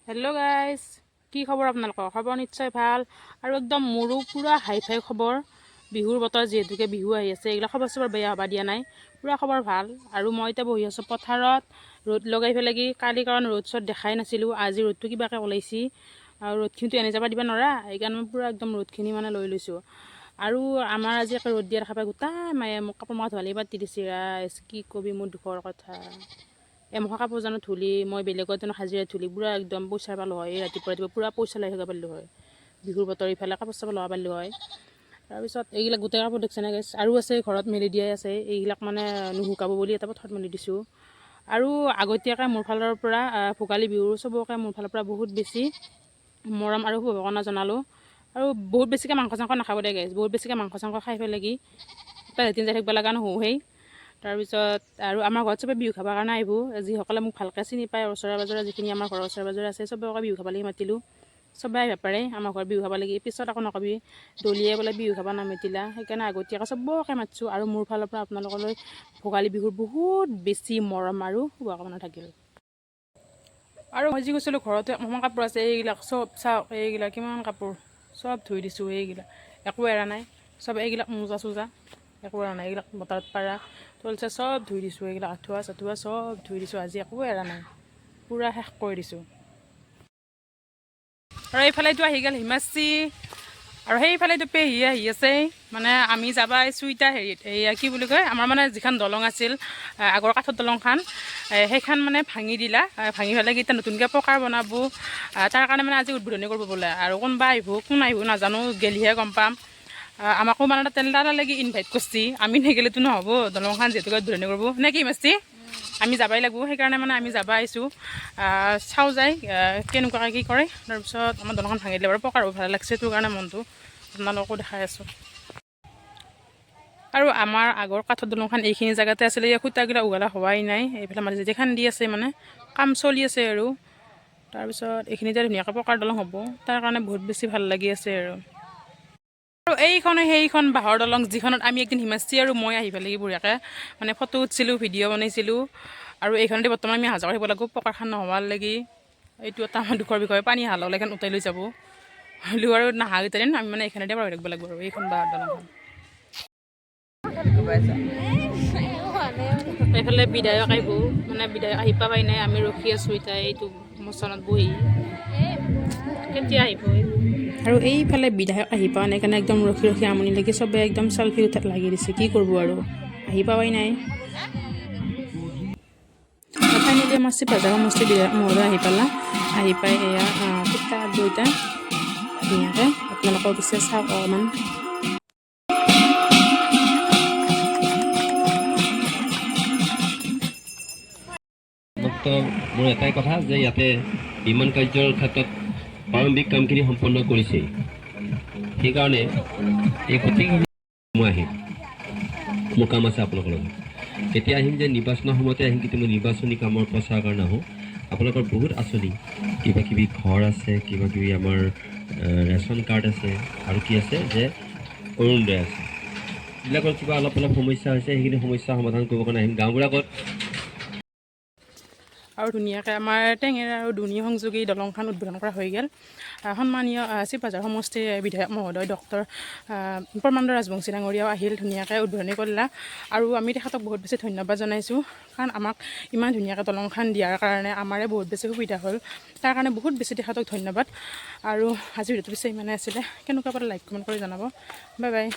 Hello' guys, কি খবৰ আপোনালোকৰ? খবৰ নিশ্চয় ভাল আৰু একদম মোৰো পূৰা হাই ফাই খবৰ। বিহুৰ বতৰ যিহেতুকে বিহু আহি আছে, এইবিলাক খবৰ চবৰ বেয়া হ'বা দিয়া নাই, পূৰা খবৰ ভাল। আৰু মই এতিয়া বহি আছোঁ পথাৰত, ৰ'দ লগাই পেলাই কি কালি কাৰণ ৰ'দ চ'দ দেখাই নাছিলোঁ, আজি ৰ'দটো কিবাকৈ ওলাইছি আৰু ৰ'দখিনিতো এনে যাব দিব নোৱাৰা, সেইকাৰণে মই পূৰা একদম ৰ'দখিনি মানে লৈ লৈছোঁ। আৰু আমাৰ আজি একে ৰ'দ দিয়া দেখা পাই গোটাই মায়ে মোক কাপোৰ মাত ধোৱালি পাতি দিছে। ৰাইজ কি কবি মোৰ দুখৰ কথা। এমখা কাপোৰ জানো ধুলি, মই বেলেগত জানো হাজিৰা ধুলি, পূৰা একদম পইচা পালোঁ হয়। ৰাতিপুৱা পূৰা পইচা লৈ থাকিব পাৰিলোঁ হয়। বিহুৰ বতৰ ইফালে কাপোৰ চাপোৰ ল'ব পাৰিলোঁ হয়। তাৰপিছত এইবিলাক গোটেই কাপোৰ দেখিছেনে গাইছ, আৰু আছে ঘৰত মেলি দিয়াই আছে। এইবিলাক মানে নুশুকাব বুলি এটা পথাৰত মেলি দিছোঁ। আৰু আগতীয়াকৈ মোৰ ফালৰ পৰা ভোগালী বিহুৰ চবকে মোৰ ফালৰ পৰা বহুত বেছি মৰম আৰু শুভকামনা জনালোঁ। আৰু বহুত বেছিকৈ মাংস চাংস নাখাব দে গাইছ, বহুত বেছিকৈ মাংস চাংস খাই পেলাই কি তাত লেটিন যাই থাকিব লগা নহয়েই। তাৰপিছত আৰু আমাৰ ঘৰত চবে বিহু খাবৰ কাৰণে আহিব, যিসকলে মোক ভালকৈ চিনি পায়। ওচৰে পাজৰে যিখিনি আমাৰ ঘৰৰ ওচৰে পাজৰে আছে চবকে বিহু খাব লাগি মাতিলোঁ। চবেই আহিব পাৰে আমাৰ ঘৰত বিহু খাব লাগি, পিছত আকৌ নকবি দলিয়াই বোলে বিহু খাব নামাতিলা। সেইকাৰণে আগতীয়াকৈ চবকে মাতিছোঁ। আৰু মোৰ ফালৰ পৰা আপোনালোকলৈ ভোগালী বিহুৰ বহুত বেছি মৰম আৰু শুভকামনা থাকিল। আৰু মই যি কৈছিলোঁ ঘৰতে অকণমান কাপোৰ আছে, এইবিলাক চব চাওক, এইবিলাক কিমান কাপোৰ চব ধুই দিছোঁ। এইবিলাক একো এৰা নাই, চব এইবিলাক মোজা চোজা একো এৰা নাই, এইবিলাক বতাহত পাৰা তলচে চব ধুই দিছোঁ। এইবিলাক আঁঠুৱা চাঠুৱা চব ধুই দিছোঁ, আজি একো এৰা নাই, পূৰা শেষ কৰি দিছোঁ। আৰু এইফালেতো আহি গ'ল হিমাশ্ৰী, আৰু সেইফালেতো পেহী আহি আছে। মানে আমি যাব আহিছোঁ এতিয়া হেৰিত, এয়া কি বুলি কয়, আমাৰ মানে যিখন দলং আছিল আগৰ কাঠৰ দলংখন, সেইখন মানে ভাঙি দিলা, ভাঙি পেলাই এতিয়া নতুনকৈ পকাৰ বনাব। তাৰ কাৰণে মানে আজি উদ্বোধনী কৰিব বোলে। আৰু কোনোবা আহিব কোন আহিব নাজানো, গেলিহে গম পাম। আমাকো মানে তালৈকে ইনভাইট কৰিছে, আমি নেগেলেতো নহ'ব, দলংখন যিহেতুকে উদ্বোধনী কৰিব নে কি মাষ্টি, আমি যাবই লাগিব। সেইকাৰণে মানে আমি যাব আহিছোঁ, চাওঁ যায় কেনেকুৱাকৈ কি কৰে। তাৰপিছত আমাৰ দলংখন ভাঙি দিলে বাৰু, পকাৰ হ'ব ভাল লাগছে, তোৰ কাৰণে মনটো আপোনালোকো দেখাই আছোঁ। আৰু আমাৰ আগৰ কাঠৰ দলংখন এইখিনি জেগাতে আছিলে, এই খুটাগিলা উঘালা হোৱাই নাই। এইফালে মানে যেতিয়া খান্দি আছে, মানে কাম চলি আছে আৰু। তাৰপিছত এইখিনিতে ধুনীয়াকৈ পকাৰ দলং হ'ব, তাৰ কাৰণে বহুত বেছি ভাল লাগি আছে আৰু। আৰু এইখনে সেইখন বাঁহৰ দলং যিখনত আমি একদিন হিমাশ্ৰী আৰু মই আহি পেলাই বঢ়িয়াকৈ মানে ফটো উঠিছিলোঁ, ভিডিঅ' বনাইছিলোঁ। আৰু এইখনতে বৰ্তমান আমি হাজাৰ কৰিব লাগিব পকাৰখন নোহোৱাৰ লাগি। এইটো এটা আমাৰ দুখৰ বিষয়, পানী হাললে এখন উটাই লৈ যাব হ'লেও আৰু নাহা কেইটাদিন আমি মানে এইখনতে পাৰ হৈ থাকিব লাগিব আৰু এইখন বাঁহৰ দলংখন। এইফালে বিধায়ক আহিব, মানে বিধায়ক আহি পাবাই নাই, আমি ৰখি আছোঁ এতিয়া এইটো মচনত বহি, কেতিয়া আহিব। আৰু এইফালে বিধায়ক আহি পোৱা নাই কাৰণে একদম ৰখি ৰখি আমনি লাগি চবে একদম চেল্ফি উঠাত লাগি দিছে, কি কৰিব আৰু আহি পাৱাই নাই। ফাইনেলি আমাৰ চিপাঝাৰ সমষ্টিৰ বিধায়ক মহোদয় আহি পালা, আহি পাই এয়া ফুটকা দুইটা ধুনীয়াকৈ আপোনালোকৰ পিছে চাওক অকণমান। মোৰ এটাই কথা যে ইয়াতে নিৰ্মাণ কাৰ্যৰ ক্ষেত্ৰত প্ৰাৰম্ভিক কামখিনি সম্পন্ন কৰিছে, সেইকাৰণে এই গোটেইখিনি মই আহিম, মোৰ কাম আছে আপোনালোকৰ লগত। তেতিয়া আহিম যে নিৰ্বাচনৰ সময়তে আহিম, কিন্তু মই নিৰ্বাচনী কামৰ প্ৰচাৰৰ কাৰণে আহোঁ। আপোনালোকৰ বহুত আঁচনি, কিবা কিবি ঘৰ আছে, কিবা কিবি আমাৰ ৰেচন কাৰ্ড আছে, আৰু কি আছে যে অৰুণোদয় আছে, এইবিলাকৰ কিবা অলপ অলপ সমস্যা হৈছে, সেইখিনি সমস্যা সমাধান কৰিবৰ কাৰণে আহিম গাঁওবিলাকত। আৰু ধুনীয়াকৈ আমাৰ টেঙেৰা আৰু দুনি সংযোগী দলংখন উদ্বোধন কৰা হৈ গ'ল। সন্মানীয় চিপাঝাৰ সমষ্টিৰ বিধায়ক মহোদয় ডক্টৰ প্ৰমান্দ ৰাজবংশী ডাঙৰীয়াও আহিল, ধুনীয়াকৈ উদ্বোধনী কৰিলা। আৰু আমি তেখেতক বহুত বেছি ধন্যবাদ জনাইছোঁ, কাৰণ আমাক ইমান ধুনীয়াকৈ দলংখন দিয়াৰ কাৰণে আমাৰে বহুত বেছি সুবিধা হ'ল, তাৰ কাৰণে বহুত বেছি তেখেতক ধন্যবাদ। আৰু আজিৰ ভিডিঅ'টো পিছে ইমানে আছিলে, কেনেকুৱা পালে লাইক কমেণ্ট কৰি জনাব। Bye bye.